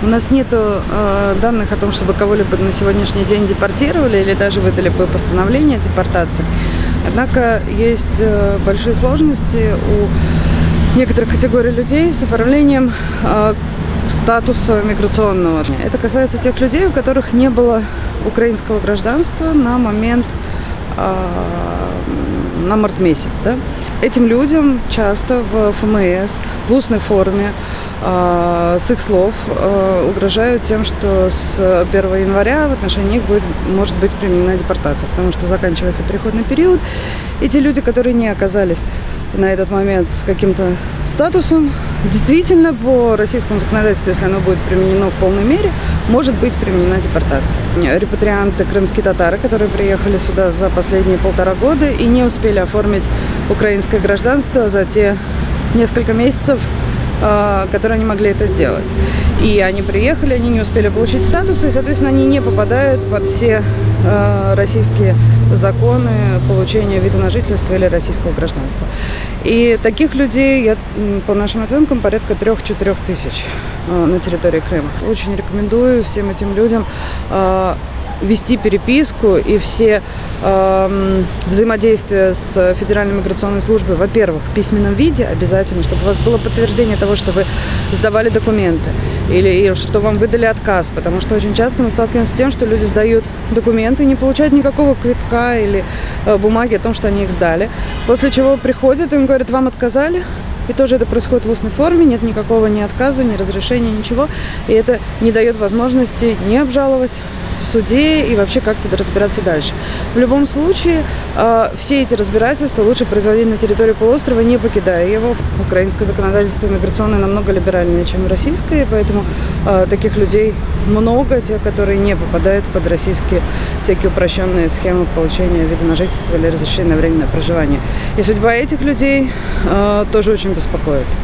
У нас нет данных о том, чтобы кого-либо на сегодняшний день депортировали или даже выдали бы постановление о депортации. Однако есть большие сложности у некоторых категорий людей с оформлением статуса миграционного. Это касается тех людей, у которых не было украинского гражданства на момент на март месяц. Да? Этим людям часто в ФМС, в устной форме, с их слов угрожают тем, что с 1 января в отношении них может быть применена депортация, потому что заканчивается переходный период. И те люди, которые не оказались на этот момент с каким-то статусом, действительно по российскому законодательству, если оно будет применено в полной мере, может быть применена депортация. Репатрианты, крымские татары, которые приехали сюда за последние 1,5 года и не успели оформить украинское гражданство за те несколько месяцев, которые они могли это сделать. И они приехали, они не успели получить статус, и, соответственно, они не попадают под все российские законы получения вида на жительство или российского гражданства. И таких людей, по нашим оценкам, порядка 3-4 тысяч на территории Крыма. Очень рекомендую всем этим людям вести переписку и все взаимодействия с Федеральной миграционной службой, во-первых, в письменном виде обязательно, чтобы у вас было подтверждение того, что вы сдавали документы или что вам выдали отказ, потому что очень часто мы сталкиваемся с тем, что люди сдают документы, не получают никакого квитка или бумаги о том, что они их сдали, после чего приходят, им говорят, вам отказали. И тоже это происходит в устной форме, нет никакого ни отказа, ни разрешения, ничего. И это не дает возможности не обжаловать в суде и вообще как-то разбираться дальше. В любом случае, все эти разбирательства лучше производить на территории полуострова, не покидая его. Украинское законодательство миграционное намного либеральнее, чем российское, поэтому таких людей много, те, которые не попадают под российские всякие упрощенные схемы получения вида на жительство или разрешения на временное проживание. И судьба этих людей тоже очень беспокоит.